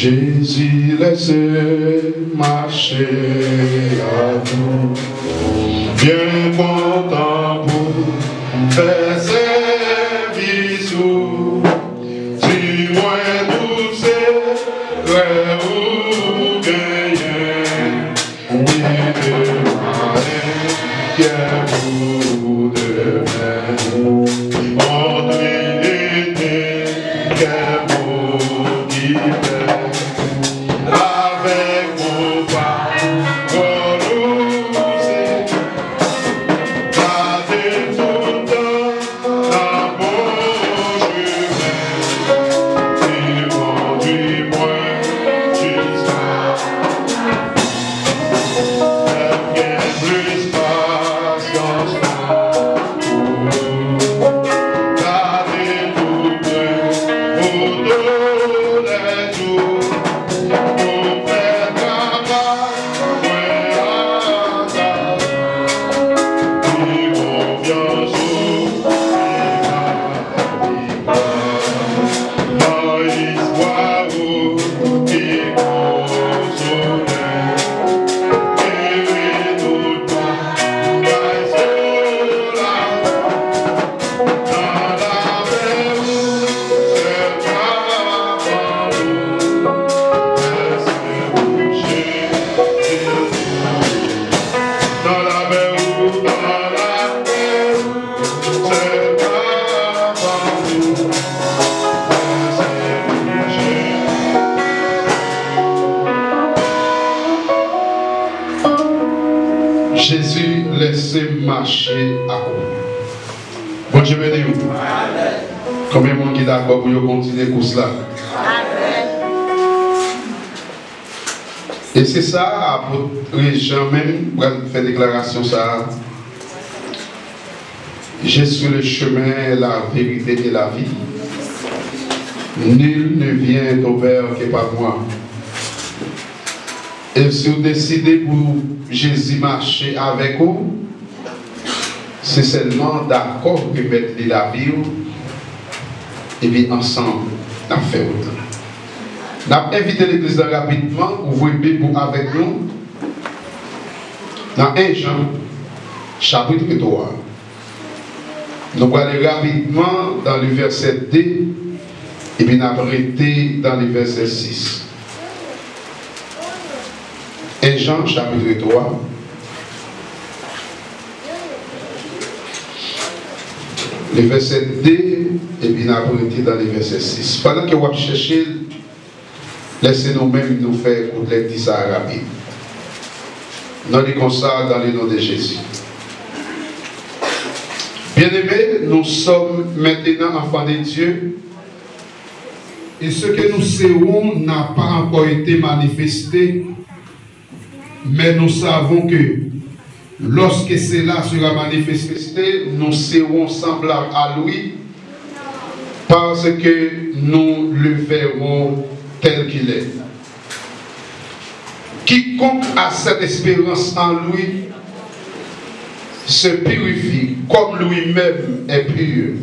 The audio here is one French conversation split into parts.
Jésus laisse marcher à vous, bien content pour faire service. Si moi tout c'est vrai ou gagner, il est pour demain. On est pour qui avec mon pas, gardez tout dans un bon chemin, et conduis-moi jusqu'à bien plus patience pour nous. Gardez tout près autour des jours. Jésus laissait marcher à vous. Bon Dieu béni vous. Combien de monde qui est d'accord pour continuer pour cela? Et c'est ça, apôtre Jean même, pour faire déclaration ça. Je suis le chemin, la vérité et la vie. Nul ne vient au Père que par moi. Et si vous décidez pour Jésus marcher avec vous, c'est seulement d'accord que mettre la vie et puis ensemble, nous faisons autant. Nous avons invité l'église rapidement, ouvrez la Bible avec nous, dans 1 Jean, chapitre 3. Nous allons aller rapidement dans le verset 2 et puis nous allons arrêter dans le verset 6. 1 Jean, chapitre 3. Le verset 2 et puis nous allons arrêter dans le verset 6. Pendant que vous cherchez, laissez-nous même nous faire écouter les 10 rapide. Nous les consacrons dans le nom de Jésus. Bien-aimés, nous sommes maintenant enfants de Dieu. Et ce que nous serons n'a pas encore été manifesté. Mais nous savons que lorsque cela sera manifesté, nous serons semblables à lui. Parce que nous le verrons tel qu'il est. Quiconque a cette espérance en lui se purifie comme lui-même est pur.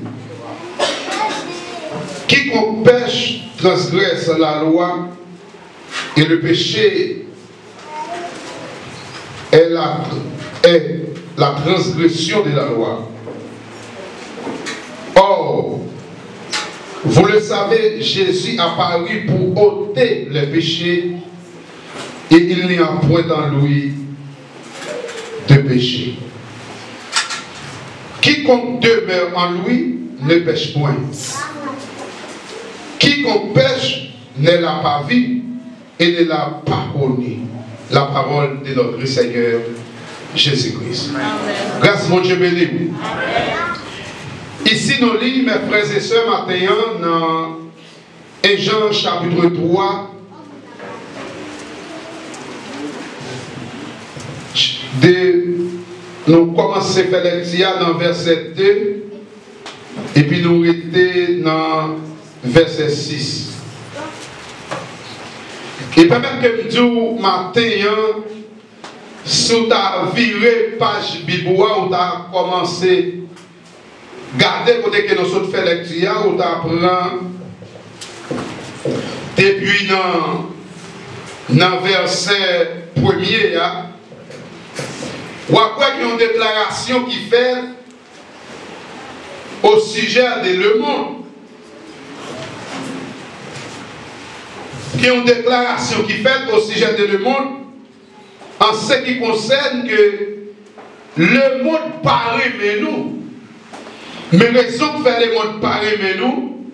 Quiconque pêche transgresse la loi et le péché est la transgression de la loi. Or, vous le savez, Jésus apparut pour ôter les péchés et il n'y a point dans lui de péché. Quiconque demeure en lui ne pêche point. Quiconque pêche ne l'a pas vu et ne l'a pas connu. La parole de notre Seigneur Jésus-Christ. Grâce mon Dieu béni. Ici nous lisons, mes frères et sœurs, maintenant dans 1 Jean chapitre 3, nous commençons à faire lecture dans verset 2 et puis nous étions dans verset 6. Et permettez que je dise matin, si tu as viré page Biboua, ou tu as commencé à garder côté que nous sommes fait lecture, ou tu apprends depuis dans dans le verset 1er, ou après qu'il y a une déclaration qui fait au sujet de le monde. Qui est une déclaration qui fait au sujet de le monde en ce qui concerne que le monde paraît mais nous. Mais raison de faire le monde paraît mais nous,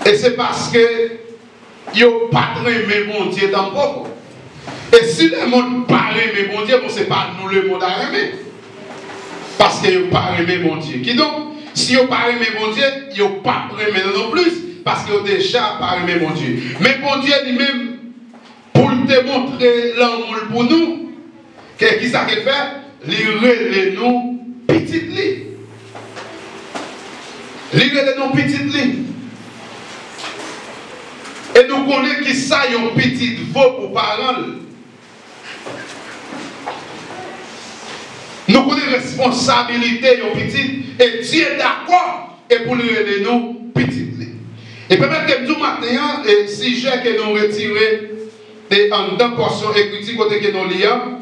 et c'est parce que il n'y a pas de mais bon Dieu dans le propre. Et si le monde paraît mais bon Dieu, bon, ce n'est pas nous le monde à aimer. Parce qu'il n'y a pas aimé mon Dieu. Qui donc, si il n'y a pas aimé mon Dieu, il n'y a pas aimé non plus. Parce qu'il y a déjà pas aimé mon Dieu. Mais mon Dieu lui-même, pour te montrer l'amour pour nous, qui ça qu'il fait? Il relève nous petites lignes. Il relève nous petites lignes. Et nous connaissons qui ça y a une petite voix pour parents. Nous connaissons la responsabilité de petite. Et Dieu est d'accord et pour lui relève nous petites. Et peut-être que nous matin, le sujet que nous retirons en deux portions écrites côté que nous lisons,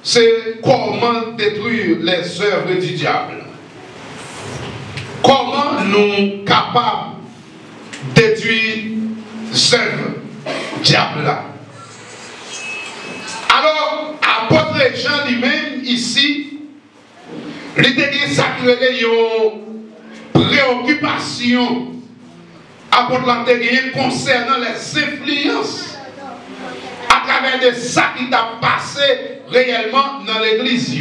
c'est comment détruire les œuvres du diable. Comment nous sommes capables de détruire les œuvres du diable là. Alors, apôtre Jean lui-même ici, il était sacré une préoccupation apôtre l'antérieur concernant les influences à travers de ça qui t'a passé réellement dans l'église.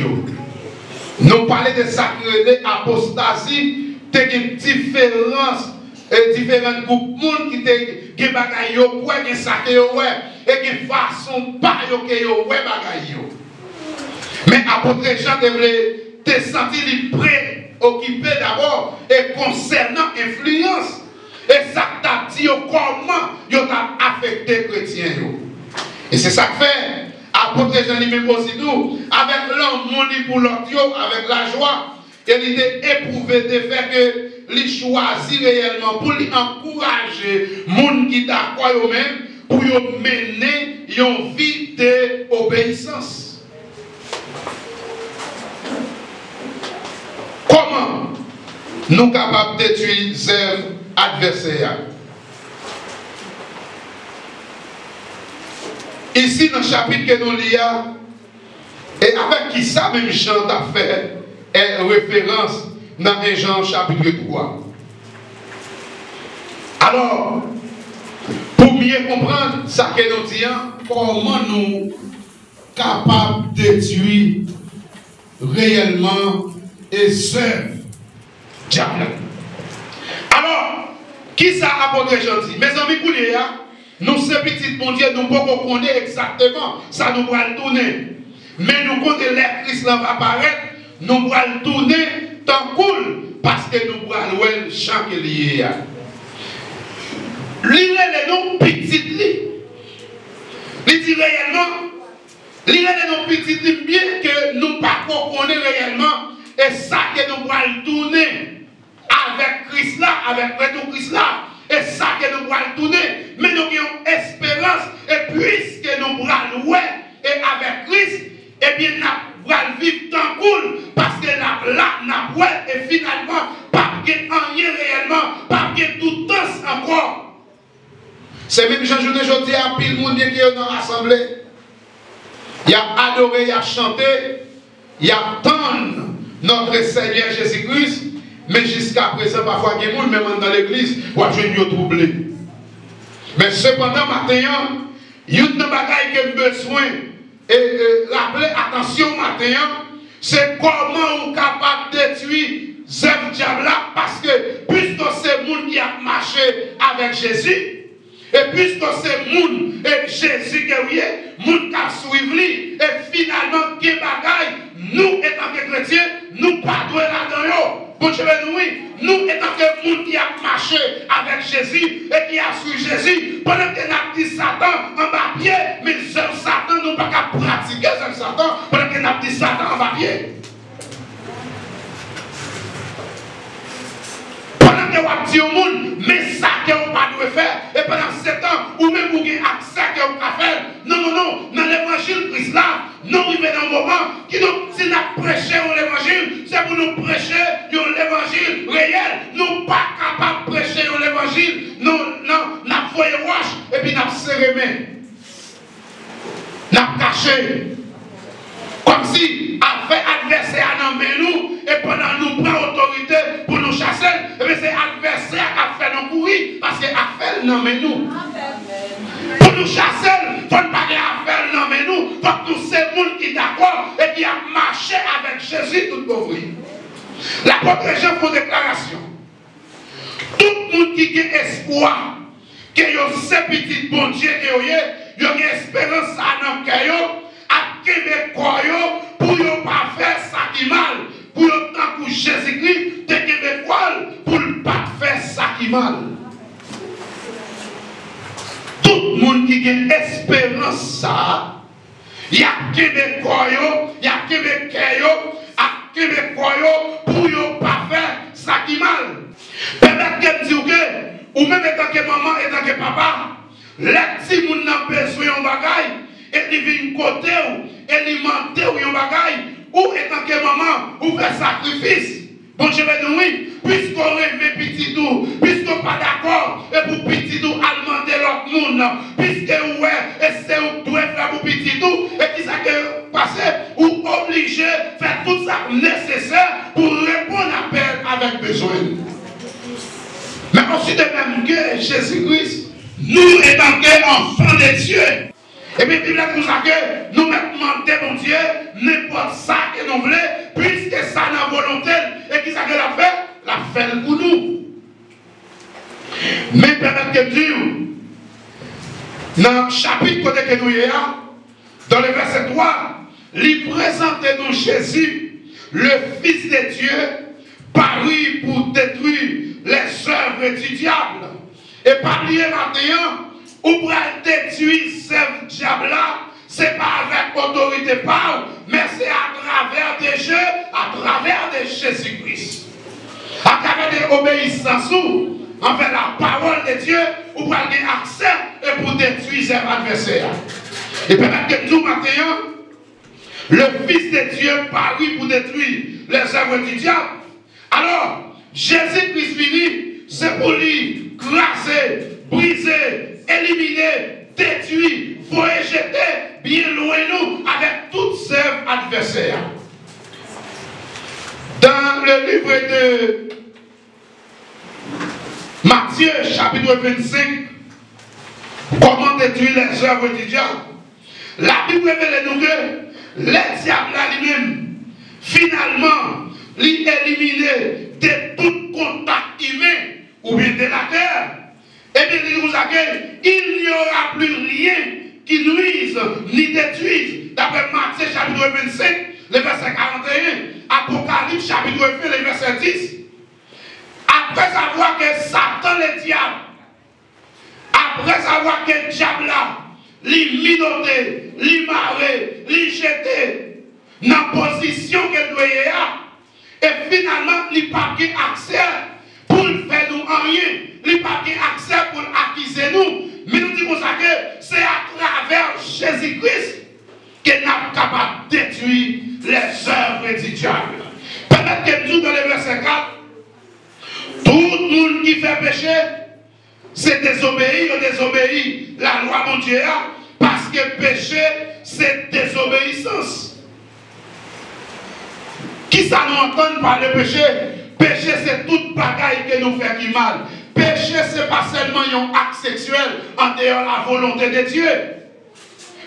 Nous parlons de ça qui est apostasie, de différence et différents groupes de monde qui te qui bagaille yo quoi qui ça que yo et qui façon pas yo que yo bagaille yo. Mais apôtre Jean devrait te sentir préoccupé d'abord et concernant influence. Et ça t'a dit comment il t'a affecté les chrétiens. Et c'est ça que fait, apôtre Jean lui-même aussi tout, avec l'amour pour l'autre, avec la joie, il était éprouvé de faire que il choisit réellement pour lui encourager les gens qui d'accord eux-mêmes pour mener une vie d'obéissance. Comment nous sommes capables de détruire les œuvres adversaires? Ici, dans le chapitre que nous lisons, et avec qui ça même Jean a fait est référence dans 1 Jean chapitre 3. Alors, pour mieux comprendre ça que nous disons, comment nous sommes capables de détruire réellement et seul diable. Alors, qui ça apôtre Jean dit? Mes amis, pour les nous, ces petits bon Dieu, nous ne pouvons pas connaître exactement, ça nous va le tourner. Mais nous connaissons les Christ va apparaître, nous allons le tourner tant cool, parce que nous allons voir le champ qui est lié. Lisez les noms petites lignes. Il dit réellement, lisez les noms petites lignes, bien que nous ne connaissons pas réellement, et ça que nous allons tourner avec Christ là, avec Prénom Christ là. Et ça que nous allons tourner, mais nous avons espérance, et puisque nous allons louer, et avec Christ, eh bien nous allons vivre tant cool, parce que nous allons et finalement, pas de rien réellement, pas de tout temps encore. C'est même Jean-Journée, je dis à pile monde qui est dans l'assemblée. Il a adoré, il a chanté, il a tendre notre Seigneur Jésus-Christ. Mais jusqu'à présent, parfois, il y a des gens, même dans l'église, où je suis troublé. Mais cependant, maintenant, il y a une bagaille qui a besoin de rappeler attention maintenant, c'est comment on est capable de détruire ce diable là, parce que puisque c'est le monde qui a marché avec Jésus, et puisque c'est le monde et Jésus qui est, le monde qui a suivi, et finalement, qui bagaille, nous, étant que chrétiens, nous pas doués là-dedans. Nous, étant que monde qui a marché avec Jésus et qui a suivi Jésus, pendant que nous avons dit Satan en bas pied, mais seul Satan, nous ne pouvons pas pratiquer seul Satan, pendant que nous avons dit Satan en bas pied. Pendant que vous avez dit au monde, mais ça que vous ne pouvez pas faire, et pendant 7 ans, ou même pour gagner accès que vous faire. Non, non, non, dans l'évangile Christ là, nous arrivons dans un moment qui nous, si nous prêchons l'évangile, c'est pour nous prêcher l'évangile réel. Nous ne sommes pas capables de prêcher l'évangile. Nous avons foyé roche et puis nous avons serré main. Nous avons caché. Comme si avec adversaire dans nous et pendant nous prend autorité pour nous chasser, et bien c'est adversaire qui a fait nous courir parce que affaire dans nous. Pour nous chasser, il ne faut pas que affaire dans nous, il faut que nous sommes les gens qui sont d'accord et qui ont marché avec Jésus toute pauvre. L'apôtre Jean fait une déclaration. Tout le monde qui a espoir que ces petits bon Dieu qui ont espérance dans le cœur, à Québécois pour ne pas faire ça qui mal, pour tant que Jésus-Christ, des Québécois pour ne pas faire ça qui mal. Tout le monde qui a espérance ça, il y a Québécois, il y a Québécois, à Québécois pour ne pas faire ça qui mal. Peut-être que vous dites que, ou même étant que maman et tant que papa, les petits gens ont besoin de bagaille. Et ils viennent côté ou alimenter ou yon bagay ou étant que maman ou fait sacrifice. Bon je vais dire oui, puisqu'on aime petit tout, puisqu'on pas d'accord et pour petit tout alimenter l'autre monde, puisque ouais et c'est où doit faire pour petit tout et qui ça que passer ou obligé faire tout ça nécessaire pour répondre à l'appel avec besoin. Mais aussi de même que Jésus-Christ, nous étant enfants de Dieu. Et puis, il nous a que nous demandons, mon Dieu, n'importe ça que nous voulons, puisque ça n'a volonté, et qui ça que la fait pour nous. Mais permettez-moi de dire, dans le chapitre que nous y avons, dans le verset 3, il présente nous Jésus, le Fils de Dieu, paru pour détruire les œuvres du diable. Et par lui maintenant, ou pour détruire ce diable-là, ce n'est pas avec autorité parle, mais c'est à travers des jeux, à travers de Jésus-Christ. À travers de l'obéissance envers la parole de Dieu, ou pour avoir accès et pour détruire ses adversaires. Et peut-être que nous, maintenant, le Fils de Dieu parut pour détruire les œuvres du diable. Alors, Jésus-Christ venu, c'est pour lui craser, briser, éliminer, détruire, voyer jeter, bien loin nous, avec toutes ses adversaires. Dans le livre de Matthieu, chapitre 25, comment détruire les œuvres du diable, la Bible révèle nous que le diable lui-même, finalement, l'éliminé de tout contact humain ou bien de la terre. Et bien, il nous a dit, il n'y aura plus rien qui nuise ni détruise. D'après Matthieu chapitre 25, le verset 41, Apocalypse chapitre 1, le verset 10. Après avoir que Satan le diable, après avoir que le diable là, l'y minoté, l'y maré, l'y jeté, dans la position qu'elle doit y avoir, et finalement, il n'y a pas accès pour faire nous en rien. Il n'y a pas accès pour acquiser nous. Mais nous disons ça que c'est à travers Jésus-Christ que nous sommes capables de détruire les œuvres du diable. Peut-être que nous, dans le verset 4, tout le monde qui fait péché, c'est désobéir ou désobéir la loi de Dieu, parce que péché, c'est désobéissance. Qui ça nous entend par le péché? Péché, c'est toute bagaille que nous fait qui mal. Péché, ce n'est pas seulement un acte sexuel en dehors de la volonté de Dieu.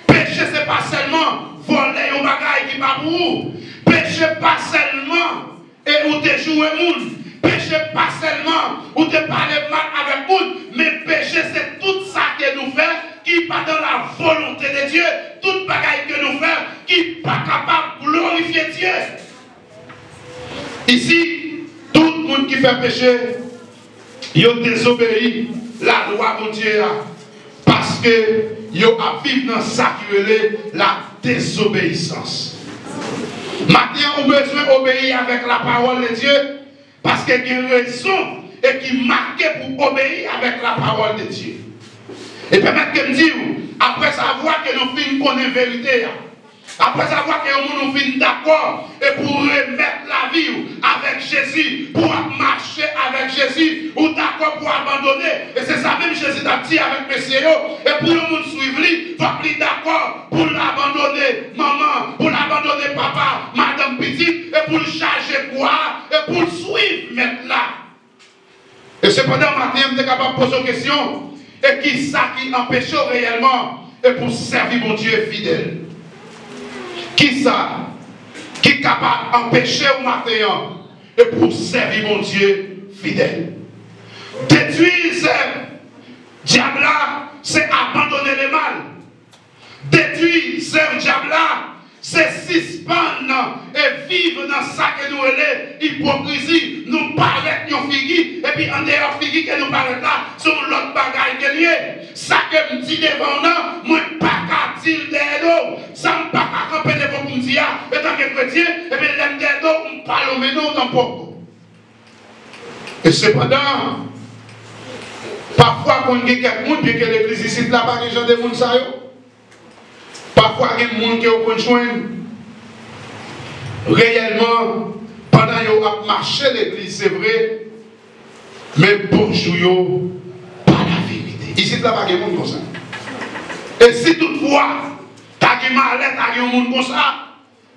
Péché, ce n'est pas seulement voler un bagaille qui va pour vous. Péché, pas seulement et où tu joues le monde. Péché, pas seulement où tu parles mal avec le monde. Mais péché, c'est tout ça que nous faisons qui n'est pas dans la volonté de Dieu. Toute bagaille que nous faisons qui n'est pas capable de glorifier Dieu. Ici, tout le monde qui fait péché, il a désobéi la loi de Dieu parce que il a vécu dans ça qui est la désobéissance. Maintenant, on a besoin d'obéir avec la parole de Dieu parce qu'il y a une raison et qui marque pour obéir avec la parole de Dieu. Et permettre que me dire, après savoir que nous finissons connaître la vérité, après savoir que nous finissons d'accord, et pour remettre la vie avec Jésus, pour marcher avec Jésus, ou d'accord pour abandonner. Et c'est ça même Jésus t'a dit avec Messie. Et pour le monde suivre, il faut être d'accord pour l'abandonner, maman, pour l'abandonner papa, madame petite, et pour le charger quoi, et pour le suivre maintenant. Et cependant, matin, je suis capable de poser une question. Et qui ça qui empêche réellement et pour servir mon Dieu fidèle? Qui ça qui est capable d'empêcher au matin et pour servir mon Dieu fidèle? Détruire ce diable-là, c'est abandonner le mal. Détruire ce diable-là, c'est suspendre et vivre dans ça que nous est hypocrisie. Nous parlons de figi et puis en dehors figi que nous parlons là, c'est l'autre bagaille que lié. Ça que me dit devant nous, moi pas qu'à dire derrière nous. Ça me pas qu'à camper devant pour me dire, et tant que chrétien, et puis l'aime derrière nous, on parle mais non tampoco. Et cependant, parfois quand il y a quelqu'un bien que l'église ici là pas les gens de monde ça yo. Parfois, il y a des gens qui ont conjoint réellement, pendant qu'ils ont marché l'église, c'est vrai, mais bonjour, pas la vérité. Ici, là, il y a des gens comme ça. Et si toutefois, tu as des malades, tu as des gens comme ça,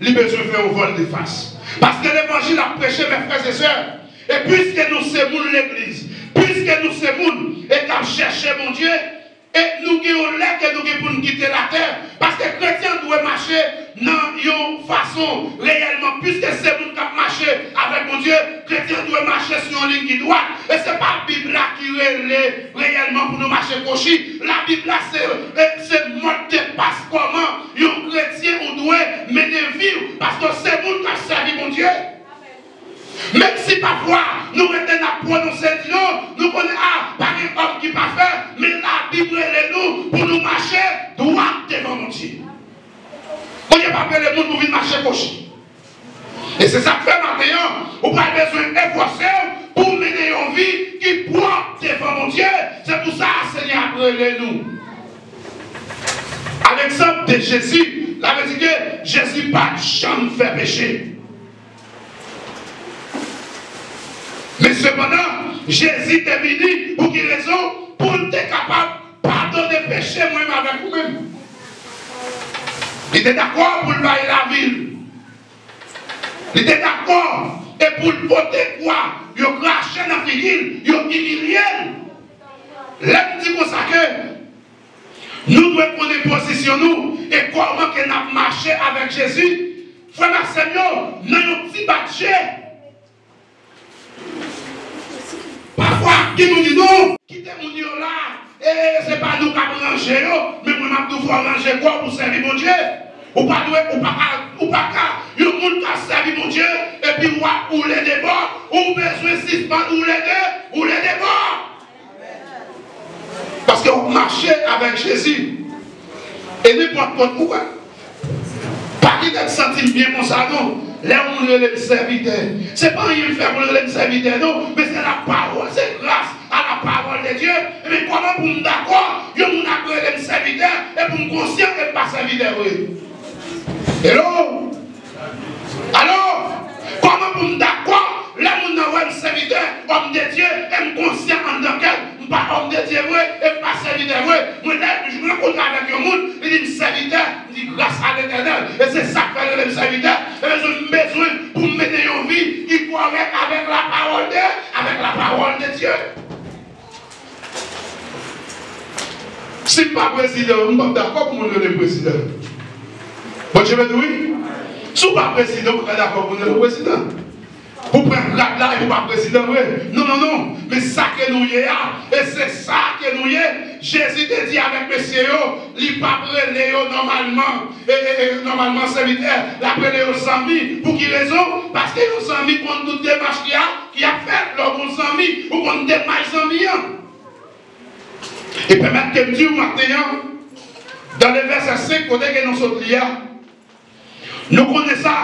il a besoin de faire un vol de face. Parce que l'évangile a prêché, mes frères et sœurs, et puisque nous sommes l'église, puisque nous sommes et qu'à chercher mon Dieu, et nous avons l'air que nous avons pour quitter la terre. Parce que les chrétiens doivent marcher dans une façon réellement. Puisque c'est nous qui marcher avec mon Dieu, les chrétiens doivent marcher sur une ligne qui doit. Et ce n'est pas la Bible qui est réellement pour nous marcher cochi. La Bible c'est mode de passe comment un chrétien doit mener vie. Parce que c'est nous qui servi mon Dieu. Même si parfois nous mettons à prononcer non, nous connaissons par un homme qui ne peut pas faire, mais la Bible est nous pour nous marcher droit devant mon Dieu. On n'y a pas fait le monde pour venir marcher gauche. Et c'est ça que fait maintenant, on n'a pas besoin d'efforcer pour mener une vie qui prend devant mon Dieu. C'est pour ça que Seigneur a appelé nous. À l'exemple de Jésus, la vérité que Jésus n'a jamais fait péché. Mais cependant, Jésus est venu pour quelle raison? Pour être capable de pardonner le péché moi-même avec vous-même. Il était d'accord pour le bailler la ville. Il était d'accord. Et pour le voter quoi? Il a craché dans la figure, il a humilié. L'homme dit comme ça que nous devons prendre position nous et comment que nous avons marché avec Jésus. Frère Seigneur, nous avons un petit batché. Parfois, qui nous dit non, quittez mon Dieu là, et ce n'est pas nous qui avons rangé, mais nous avons dû ranger quoi pour servir mon Dieu? Ou pas, il y a des gens qui servi mon Dieu, et puis ou les débords, ou besoin de suspendre, ou les deux, ou les débords. Parce que vous marchez avec Jésus, et n'importe quoi. Pas qu'il ait senti bien mon ça, non. Là où on est le serviteur. Ce n'est pas rien faire pour le serviteur, non, mais c'est la parole, c'est grâce à la parole de Dieu. Mais comment pour nous d'accord, je nous appelle le serviteur, et pour nous conscient que je ne pas serviteur. Hello? Alors, comment pour nous d'accord, là où nous avons le serviteur, homme de Dieu, et me conscient en tant qu'elle, pas homme de Dieu, et pas serviteur. Moi, je rencontre avec un monde, il dit serviteur, il dit grâce à l'Éternel. Et c'est ça que fait le serviteur. Et j'ai besoin pour mener une vie qui doit avec la parole de Dieu. Si pas président, je ne suis pas d'accord pour le président. Bon, je vais dire oui. Si vous pas président, vous êtes d'accord pour le président. Vous prenez la là et vous pas président, oui. Non, non, non. Mais ça que nous y est, et c'est ça que nous y est. Jésus te dit avec monsieur, il ne pas prêler normalement, et normalement serviteur, la prêler aux amis. Pour quelle raison? Parce que nos amis ont toutes des démarches qui a fait leurs bons amis, ou qu'on démarche amis. Et permettre que Dieu maintenant, dans le verset 5, côté que nous sommes liés, nous connaissons ça.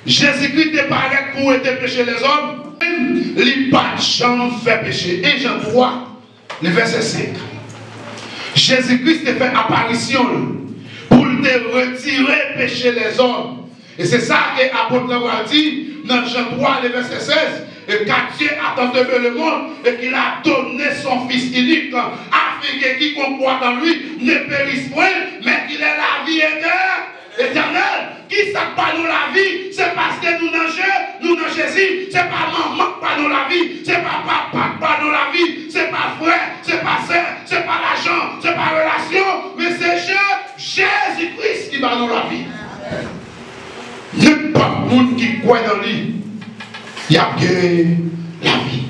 Jésus-Christ est parlé pour être péché les hommes. Il n'a pas jamais fait péché. Et Jean 3, le verset 5. Jésus-Christ a fait apparition pour te retirer péché les hommes. Et c'est ça que l'apôtre a dit dans Jean 3, le verset 16. Et car Dieu a tant aimé le monde et qu'il a donné son Fils unique afin que quiconque croit en lui ne périsse point, mais qu'il ait la vie éternelle. Qui ça pas nous la vie? C'est parce que nous dans Jésus. C'est pas maman pas nous la vie. C'est pas papa pas nous la vie. C'est pas frère, c'est pas sœur, c'est pas l'argent, c'est pas relation, mais c'est Jésus-Christ qui va nous la vie. Il n'y a pas de monde qui croit dans lui. Il y a gagné la vie.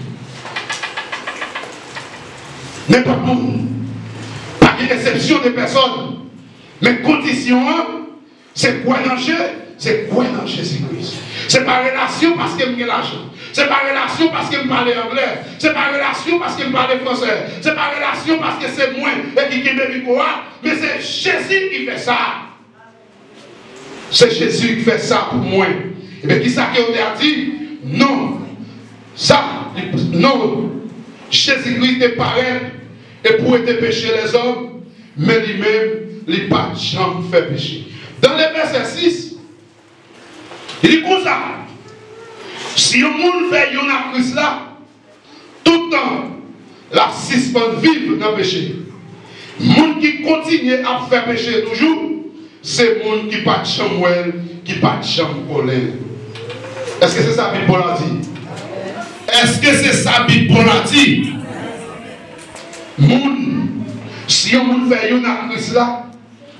N'importe où. Pas d'exception de personne. Mais condition, c'est quoi dans Jésus? C'est quoi dans Jésus-Christ? C'est pas relation parce qu'il me gagne l'argent. C'est pas relation parce qu'il me parle anglais. C'est pas relation parce qu'il me parle français. C'est pas relation parce que c'est moi et qui me quoi. Mais c'est Jésus qui fait ça. C'est Jésus qui fait ça pour moi. Et bien qui ça qui a dit? Non. Ça, non. Jésus-Christ est pareil et pour être pécher les hommes, mais lui-même, il n'a pas jamais fait pécher. Dans le verset 6, il dit comme ça. Si le monde fait une crise là, tout le temps, la suspend vivre dans le péché. Le monde qui continue à faire pécher toujours, c'est le monde qui pas de chambre, qui pas de chambre colère. Est-ce que c'est ça que Bible a dit? Est-ce que c'est ça que Bible a dit? Moun, si on fait une crise là,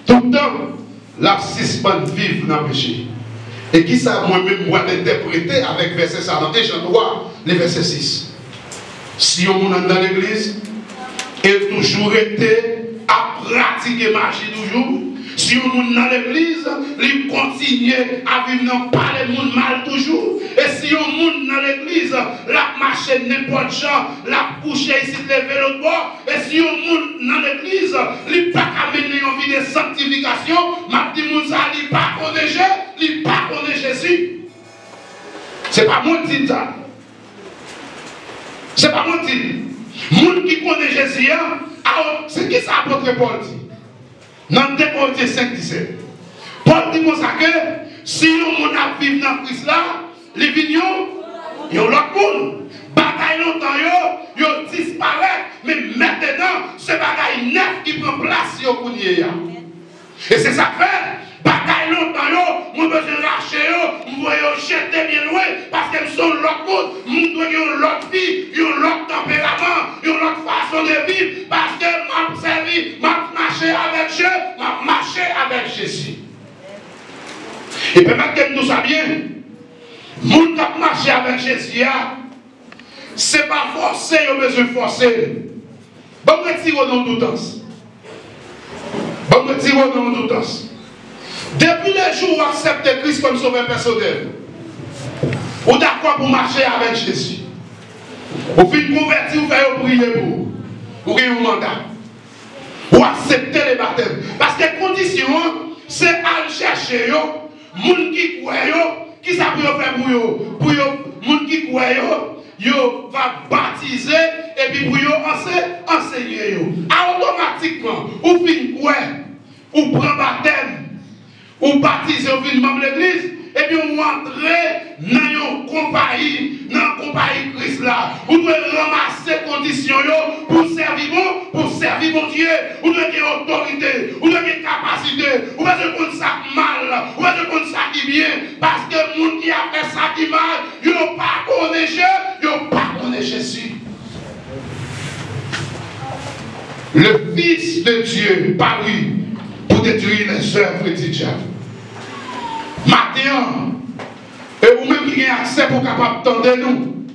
tout le temps, la suspend vivre dans le péché. Et qui ça moi-même moi l'interpréter avec verset 100 dans Jean 3, le verset 6. Si on est dans l'église, elle toujours été à pratiquer magie toujours. Si on est dans l'église, il continue à vivre dans pas le monde mal toujours. Et si on est dans l'église, la marche n'importe genre, la couche ici, lever l'autre bord. Et si on est dans l'église, il pas amener une vie de sanctification, ma dit ça, il pas connaître Jésus, il pas connaître Jésus. C'est pas moi qui dis ça. C'est pas moi qui dis. Monde qui connaît Jésus, c'est qui ça apôtre Paul dit? Dans 2 Corinthiens 5, 17. Paul dit comme ça que si on a vécu dans Christ là, les vignes, ils ont l'autre monde. Bagaille longtemps, ils disparaissent. Mais maintenant, ce bagaille neuf qui prend place, ils ont et c'est ça fait. Bagaille longtemps, on besoin de lâcher, on doit jeter bien loin, parce qu'elles sont l'autre monde, on doit avoir l'autre vie, l'autre tempérament, l'autre façon de vivre, parce que m'a servi, m'a marché avec Dieu, m'a marché avec Jésus. Et puis maintenant, nous savons bien, moun qui a marché avec Jésus, ce n'est pas forcé, il a besoin de forcer. Bon, retirons dans tout temps. Bon, retirons dans tout temps. Depuis le jour où vous acceptez Christ comme sauveur personnel, vous êtes d'accord pour marcher avec Jésus. Vous faites convertir, vous faites prier pour. Vous avez un mandat. Vous acceptez le baptême. Parce que la condition, c'est à chercher les gens qui croient, qui ça peut faire pour eux. Pour les gens qui croient, ils va baptiser et puis pour eux enseigner. Automatiquement, vous faites quoi? Vous prenez baptême. Ou baptiser au fin membre de l'église, et puis on entre dans une compagnie, Christ là. Vous devez ramasser les conditions pour servir bon Dieu. Vous devez avoir autorité, vous devez avoir capacité, vous devez connaître ça mal, vous devez connaître ça qui bien. Parce que les gens qui a fait ça qui mal, ils n'ont pas connu Dieu, ils n'ont pas connu Jésus. Le Fils de Dieu parut pour détruire les œuvres du diable. Maintenant, et vous-même qui avez accès pour capable d'entendre nous,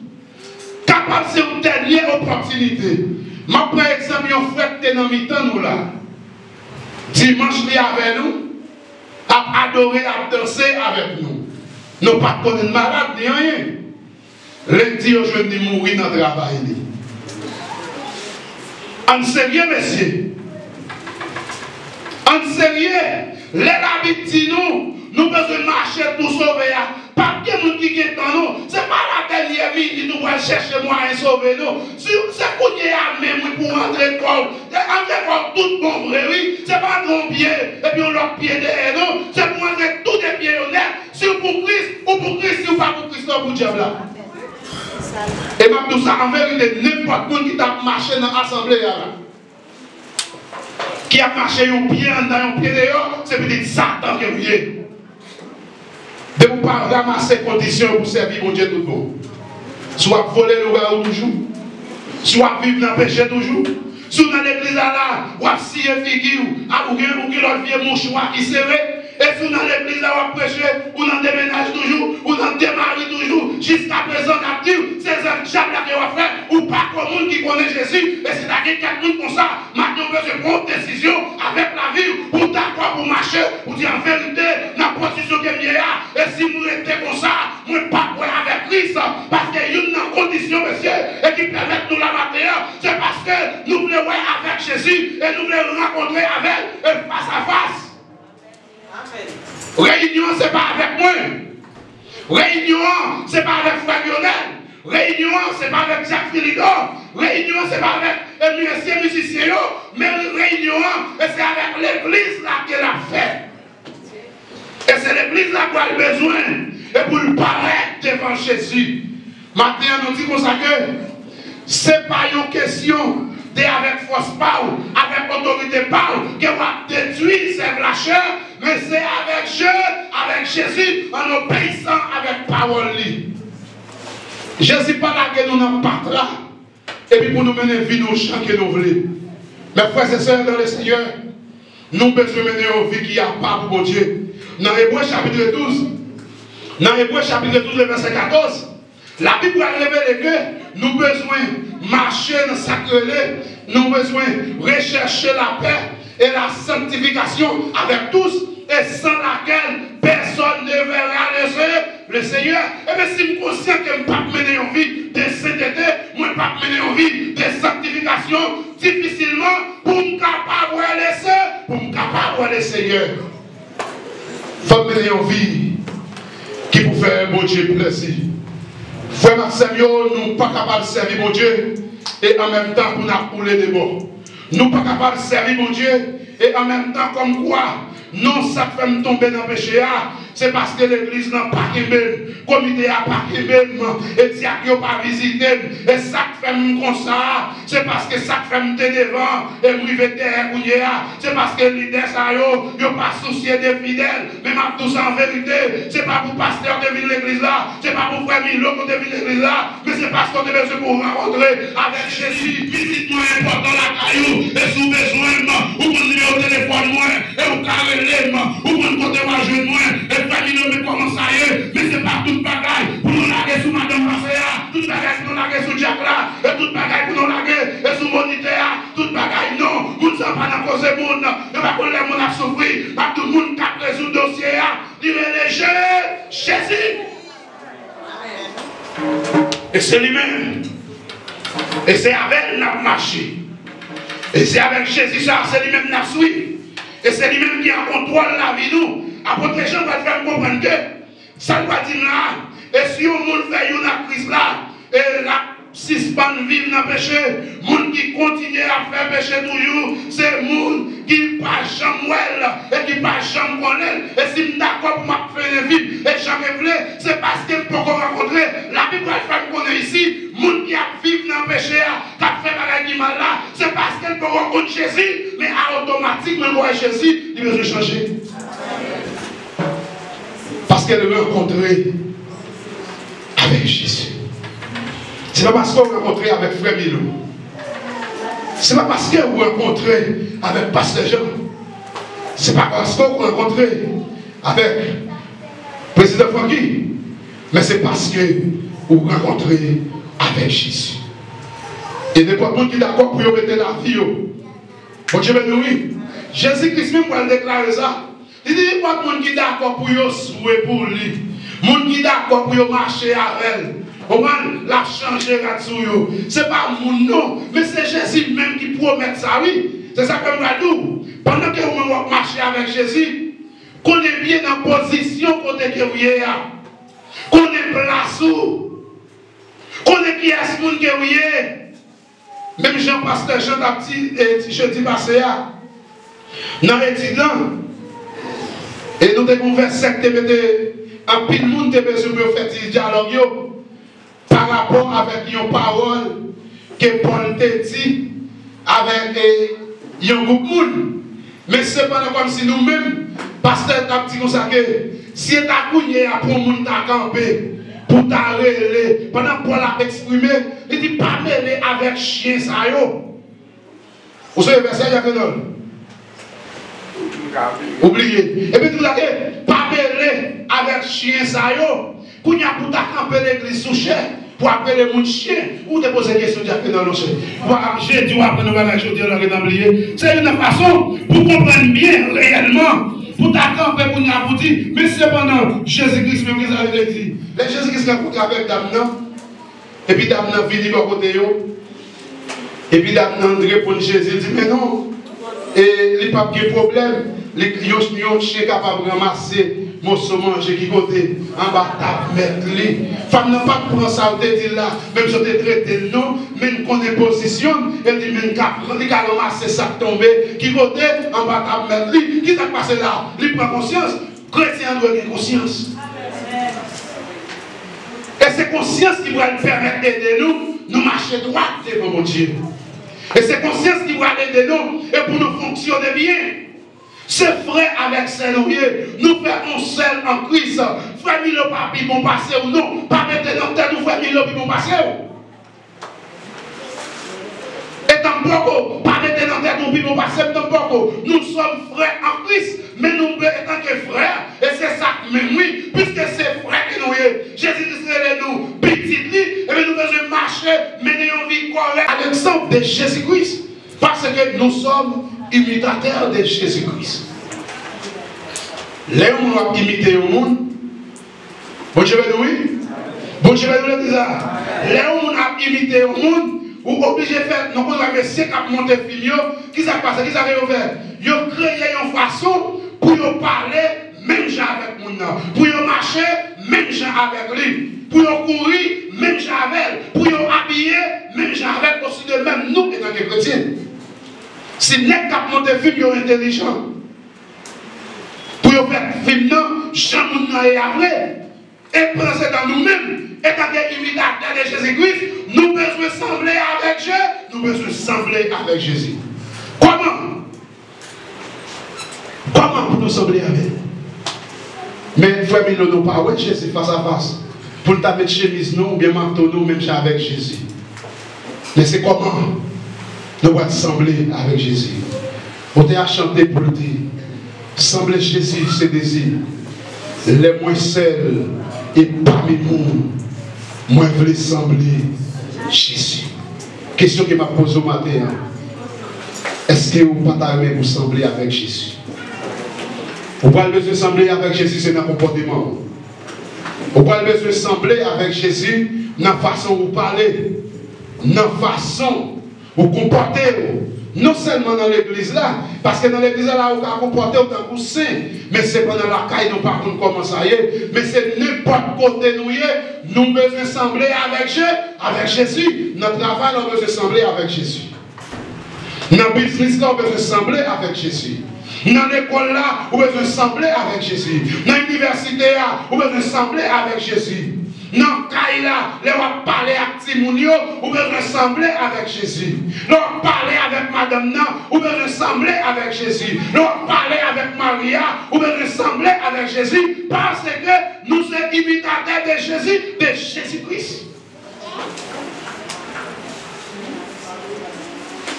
capable c'est une dernière opportunité. Je prends exemple, un frère qui est dans le temps nous là. Dimanche, il est avec nous, à adorer, à danser avec nous. Nous ne pas connaître malade ni rien. Lundi, je vais mourir dans le travail. En sérieux, messieurs. En sérieux, les habitudes, nous besoin de marcher pour sauver. Pas que nous qui est dans nous, ce n'est pas la dernière minute nous va chercher moi et sauver nous. C'est qu'on y a même pour rentrer corps. Entrer corps tout bon vrai, oui. C'est pas un pied et puis on leur pied derrière nous. C'est pour rentrer tous les pieds honnêtes. Si vous pour Christ, ou pour Christ, si vous pas pour Christ, ou pour diable là. Et même tout ça, en vérité, n'importe qui qui a marché dans l'assemblée là. Qui a marché un pied dans un pied dehors, c'est peut-être Satan qui est lié. De vous pas ramasser conditions pour servir mon Dieu tout le monde. Soit voler le gars toujours, soit vivre dans le péché toujours. Soit dans l'église là, ou à scier figure, ou qui l'autre vieux mouchoir qui serré. Et si dans l'église là, on prêche, ou dans déménage toujours, ou dans démarrer toujours, jusqu'à présent, on dit, c'est un diable qui va faire, ou pas comme monde qui connaît Jésus. Et c'est là qu'il y a quelqu'un comme ça, maintenant on veut prendre une décision avec la vie, pour d'accord, pour marcher, pour dire en vérité, dans la position que je et si nous étions comme ça, nous ne pas avec Christ, parce qu'il y a une condition, monsieur, et qui permet de nous la mater, c'est parce que nous voulons avec Jésus, et nous voulons rencontrer avec, face à face. Réunion, ce n'est pas avec moi. Réunion, ce n'est pas avec Frère Lionel. Réunion, ce n'est pas avec Jacques Philidor. Réunion, ce n'est pas avec les musiciens. Mais réunion, c'est avec l'église là qu'elle a fait. Et c'est l'église là qui a besoin. Et pour le paraître devant Jésus. Maintenant, on dit comme ça que ce n'est pas une question avec force power, avec autorité power, qui va détruire cette la chair, mais c'est avec Dieu, avec Jésus, en obéissant avec parole. Jésus pas là que nous n'avons pas là, et puis pour nous mener vie au champ que nous voulons. Mes frères et sœurs dans le Seigneur, nous besoin mener une vie qui a pas pour Dieu. Dans Hébreux chapitre 12, le verset 14, la Bible a révélé que nous besoin marcher dans sa sacré, nous besoin rechercher la paix et la sanctification avec tous, et sans laquelle personne ne verra le Seigneur. Et bien si je suis conscient que je ne peux pas mener une vie de sainteté, je ne peux pas mener une vie de sanctification, difficilement, pour me capable de le Seigneur. Il faut mener une vie qui peut faire un bon Dieu plaisir. Frère Maxime, nous ne sommes pas capables de servir mon Dieu et en même temps pour nous couler des bords. Nous ne sommes pas capables de servir mon Dieu et en même temps comme quoi non, ça fait me tomber dans le péché. C'est parce que l'église n'a pas aimé, le comité n'a pas aimé, et le diacre n'a pas visité. Et ça fait me comme ça, c'est parce que ça fait me devant et me derrière. C'est parce que les leaders n'ont pas soucié des fidèles. Mais ma tout ça en vérité, c'est pas pour pasteur de l'église là, c'est pas pour frère Milo de l'église là, mais c'est parce qu'on a besoin pour rencontrer avec Jésus. Visite-moi important la caillou, et sous besoin, ou mon numéro de téléphone, et au carré. Ou mon côté moi je moi, et famille me commence à y aller, mais c'est pas toute bagaille pour nous laguer sous Madame Marseilla, toute bagaille pour nous laguer sous Jack là, et toute bagaille pour nous laguer, et sous Moniteur, toute bagaille non, nous ne sommes pas dans cause du monde, et pas qu'on les monde a souffert, pas tout le monde qui a pris sous le dossier, il est léger, Jésus. Et c'est lui-même, et c'est avec notre marché, et c'est avec Jésus, ça, c'est lui-même qui nous suit. Et c'est lui-même qui a contrôle la vie nous. Après les gens vont faire comprendre que ça doit dire là. Et si on fait une crise là, et la suspend vivre dans le péché, les gens qui continuent à faire péché toujours, c'est les gens qui ne pas jamais et qui ne pas jamais connaître. Et si je suis d'accord pour me faire vivre et jamais voulu, c'est parce que je peux rencontrer. La Bible va faire connaître ici, les gens qui vivent dans le péché, qui fait des mal là, c'est parce qu'elle peut rencontrer Jésus, mais automatiquement, Jésus, il veut changer. Parce qu'elle veut rencontrer avec Jésus. Ce n'est pas parce qu'on rencontre avec Frère Milo. Ce n'est pas parce qu'on rencontre avec Pasteur Jean. Ce n'est pas parce qu'on rencontre avec Président Francky. Mais c'est parce que vous rencontrez avec Jésus. Et n'importe qui est d'accord pour mettre la vie. Bon Dieu béni. Jésus-Christ même pour déclarer ça. Il dit il n'y a pas de monde qui est d'accord pour souhaiter pour lui. Monde qui est d'accord pour marcher avec elle. La changer là-dessous. Ce n'est pas mon nom, mais c'est Jésus même qui promet ça, oui. C'est ça que je vais dire. Pendant que vous marchez avec Jésus, qu'on est bien dans la position côté que vous êtes, qu'on est place où, qu'on est qui est ce monde qui est? Même Jean-Pasteur Jean Baptiste, et jeudi passé, dans l'étudiant, et nous avons verset qui mettait en pile monde qui besoin de faire des dialogues par rapport avec une parole que Paul te dit avec un groupe de monde. Mais c'est pas comme si nous-mêmes, pasteur t'a dit comme ça que si tu as cogné pour le monde t'a campé, pour t'arrêter, pendant que Paul a exprimé, il dit pas mêler avec chien ça yo. Vous savez, verset, il y a que non. Oubliez. Et puis tout là, pas mêler avec chien ça yo. Pour y a pour camper l'église sous chien, pour appeler les gens chien, ou te poser des questions directement dans le chien. J'ai dit, après nous allons ajouter dans oublié. C'est une façon pour comprendre bien réellement, pour camper pour y a pour dire, mais cependant, Jésus-Christ même qui avait dit, les Jésus-Christ a rencontré avec Damnan, et puis Damnan vient de côté, et puis Damnan répond à Jésus, il dit, mais non, et il n'y a pas de problème, les clients sont capables de ramasser. Mon manger qui côté en bas table mettre lui femme n'a pas de prendre ça te dit là même si tu traité non même qu'on est position elle dit même qu'à ramasser ça tomber qui côté en bas table mettre lui qui t'a passé là il prend conscience chrétien doit avoir conscience et c'est conscience qui va nous permettre d'aider nous marcher droit devant mon Dieu et c'est conscience qui va aider nous et pour nous fonctionner bien. C'est vrai avec Saint-Louis, nous faisons seul en Christ. Frère Milo, pas bon passer ou non. Pas mettre dans tête nous frère Milo, bon passer. Et tampoco, pas mettre dans tête nous bon passer, tampoco. Nous sommes frères en Christ, mais nous étant que frères, et c'est ça, mais oui, puisque c'est frère que nous sommes. Jésus-Christ est nous, petit lit, et nous devons marcher, mener une vie correcte à l'exemple de Jésus-Christ. Parce que nous sommes imitateurs de Jésus-Christ. Les gens doivent imiter le monde. Bon, je vais nous, oui. Bon, je vais nous le dire. Les gens doivent imiter le monde. Ou obligé de faire, nous avons essayé de monter le film. Qui s'est passé? Qui s'est fait? Ils ont créé une façon pour parler, même gens avec le monde. Pour marcher, même gens avec lui. Pour courir, même gens avec. Pour habiller, même gens avec. Aussi de même, nous, étant que chrétiens. Si les gens qui montent le film, ils sont intelligents. Pour faire le film, Jean-Mouna est après. Et penser dans nous-mêmes, étant des imitateurs de Jésus-Christ, nous devons sembler avec Dieu, nous devons sembler avec Jésus. Comment? Comment pour nous sembler avec? Mais frère, nous n'avons pas ouais, Jésus face à face. Pour nous mettre chemise, nous, ou bien manteau, nous, même avec Jésus. Mais c'est comment? Nous devons sembler avec Jésus. On t'a chanté pour le dire. Sembler Jésus, c'est désir. Les moins seuls et parmi nous, moi je veux sembler Jésus. Question que m'a posée au matin. Est-ce que vous ne pouvez pas vous sembler avec Jésus? Vous n'avez pas besoin de sembler avec Jésus, c'est dans le comportement. Vous n'avez pas besoin de sembler avec Jésus dans la façon où vous parlez, dans la façon où vous comportez. Non seulement dans l'église là, parce que dans l'église là, vous pouvez comporter autant que vous saint, mais c'est pendant la caille, nous partons comment ça y est, mais c'est n'importe côté nous y est, nous devons sembler avec Jésus. Notre travail, nous devons sembler avec Jésus. Dans le business là, nous devons sembler avec Jésus. Dans l'école là, nous devons sembler avec Jésus. Dans l'université là, nous devons sembler avec Jésus. Dans le là, les va parler avec Timounio, ou bien ressembler avec Jésus. Leur parler avec Madame Nan, ou bien ressembler avec Jésus. Leur parler avec Maria, ou bien ressembler avec Jésus, parce que nous sommes imitateurs de Jésus-Christ.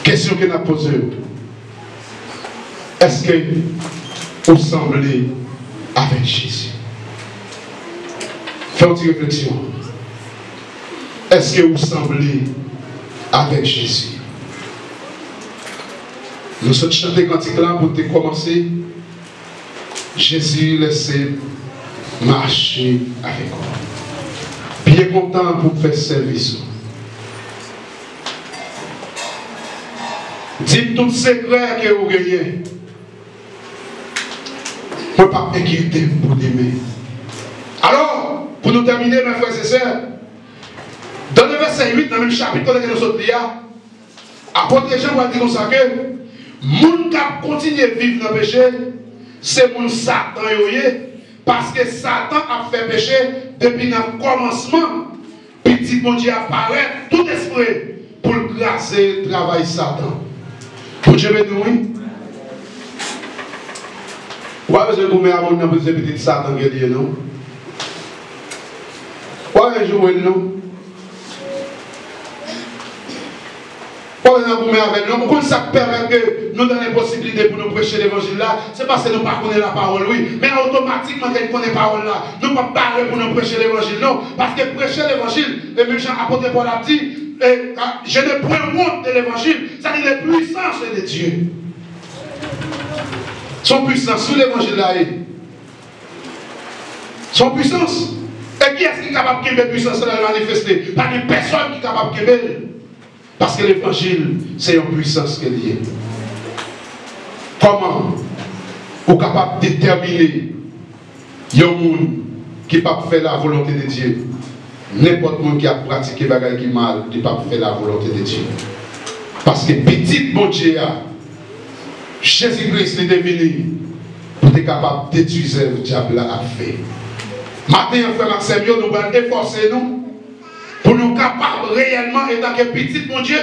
Question que nous avons posée. Est-ce que vous semblez avec Jésus? Faites une réflexion. Est-ce que vous semblez avec Jésus? Nous sommes chantés cantique là pour te commencer. Jésus laissez marcher avec vous. Bien content pour faire service. Dites tout secret que vous gagnez. Pour ne pas inquiéter pour demain. Alors, pour nous terminer, mes frères et sœurs, Dans le verset 8, dans le même chapitre, nous sommes là, apôtre Jean va dire comme ça que moun qui continue à vivre dans le péché, c'est moun Satan yoye, parce que Satan a fait péché depuis le commencement. Petit bon Dieu apparaît tout esprit pour grâcer le travail Satan. Pour Dieu bénir, oui. Ou avez vous mettez à mon nom pour ce petit Satan qui est lié, non? Ou avez vous joué, non? Ou avez vous mettez avec nous? Pourquoi ça permet que nous donne la possibilité pour nous prêcher l'évangile là? C'est parce que nous ne connaissons pas la parole, oui. Mais automatiquement, quand nous connaissons la parole là, nous ne pouvons pas parler pour nous prêcher l'évangile, non. Parce que prêcher l'évangile, et même Jean apôtre Paul a dit, je ne prends honte de l'évangile, ça dit la puissance de Dieu. Son puissance sur l'évangile là. Son puissance. Et qui est-ce qui est capable de puissance de la manifester? Pas une personne qui est capable de faire. Parce que l'évangile, c'est une puissance qui est liée. Comment vous êtes capable de déterminer un monde qui ne peut pas faire la volonté de Dieu? N'importe qui qui a pratiqué des choses qui mal, ne peut pas faire la volonté de Dieu. Parce que petit bon Dieu, Jésus-Christ est venu pour être capable de détruire ce que le diable a fait. Maintenant, frère Maxime, nous allons efforcer nous pour nous capables réellement, étant que petit mon Dieu,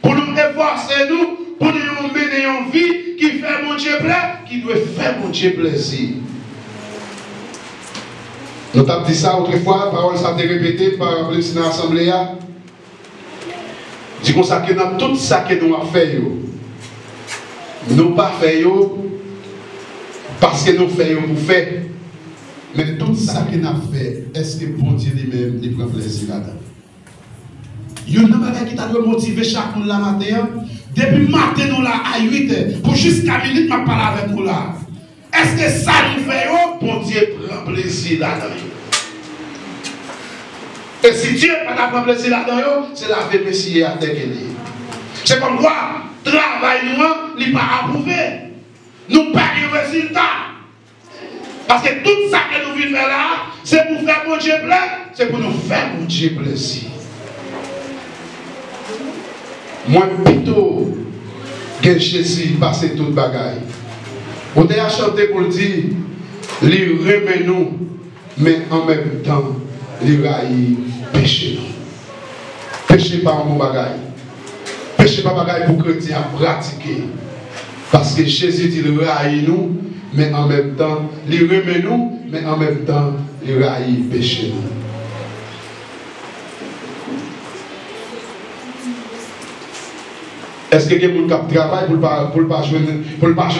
pour nous efforcer nous, pour nous mener une vie qui fait mon Dieu plaisir, qui doit faire mon Dieu plaisir. Nous avons dit ça autrefois, la parole ça a été répétée par l'Assemblée. Dit qu'on ça que dans tout ça que nous avons fait, nous pas fait parce que nous faisons pour faire. Mais tout ça que nous avons fait, est-ce que bon Dieu lui-même il prend plaisir là-dedans? Il y a une chose qui t'a motivé chaque jour la matin. Depuis matin, nous là à 8h, pour jusqu'à minute, je parle avec vous là. Est-ce que ça nous fait, bon Dieu prend plaisir là-dedans? Et si Dieu n'a pas plaisir là-dedans, c'est la vie Messie à terre. C'est comme quoi, travail nous, il n'est pas approuvé. Nous pas de résultat. Parce que tout ça que nous vivons là, c'est pour faire mon Dieu plaisir, c'est pour nous faire mon Dieu plaisir. Moi, plutôt que Jésus passe toute bagaille. On a chanté pour dire, il remet nous, mais en même temps, il raille péché nous. Péché pas un bon bagaille. Péché pas bagaille pour chrétien à pratiquer. Parce que Jésus dit, il raille nous, mais en même temps, il remet nous, mais en même temps, il raille péché nous. Est-ce que quelqu'un qui travaille pour ne pas jouer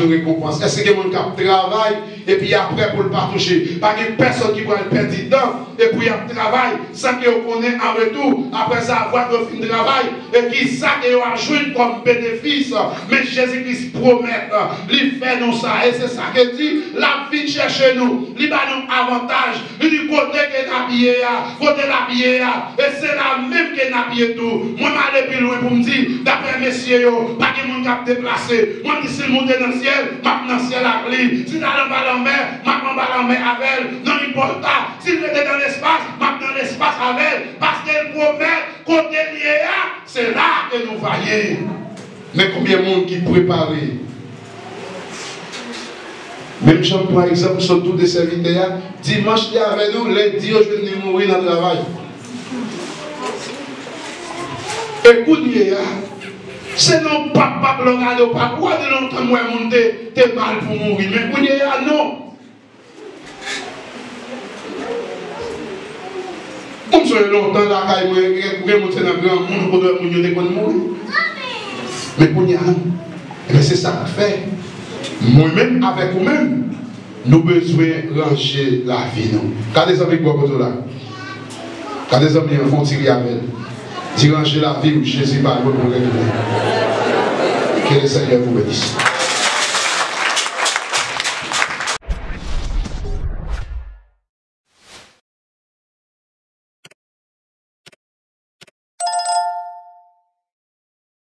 une récompense? Est-ce que quelqu'un qui travaille et puis après pour ne pas toucher? Pas une personne qui va le perdre dedans et puis il travaille sans qu'il connaisse en retour, après ça, avoir de fin de travail et qui ça qu'il va jouer comme bénéfice. Mais Jésus-Christ promet, il fait nous ça et c'est ça qu'il dit, la vie cherche nous, il va nous avantage, il dit côté qu'il a habillé, côté l'habillé, et c'est la même qu'il a habillé tout. Moi, je vais aller plus loin pour me dire, d'après messieurs, pas de monde qui a déplacé. Moi, si je monte dans le ciel, je dans le ciel avec lui. Si je suis dans la mer, je dans la mer avec elle. Non, il importe pas. Si je suis dans l'espace, je dans l'espace avec elle. Parce qu'elle promet, côté lié, c'est là que nous voyons. Mais combien de monde qui prépare? Même si par exemple, sur tous les serviteurs, dimanche, il y a avec nous, lundi, je vais mourir dans le travail. Écoutez, c'est non pas regarder pas quoi de longtemps moi monter t'es mal pour mourir mais vous n'y a non comme ça longtemps là quand moi monter dans grand monde pour doit mourir mais vous n'y a mais c'est ça que fait moi-même avec vous-même nous besoin ranger la vie nous quand des amis quoi pour là quand des amis font tirer avec d'y ranger la vie où Jésus va vous régler. Que le Seigneur vous bénisse.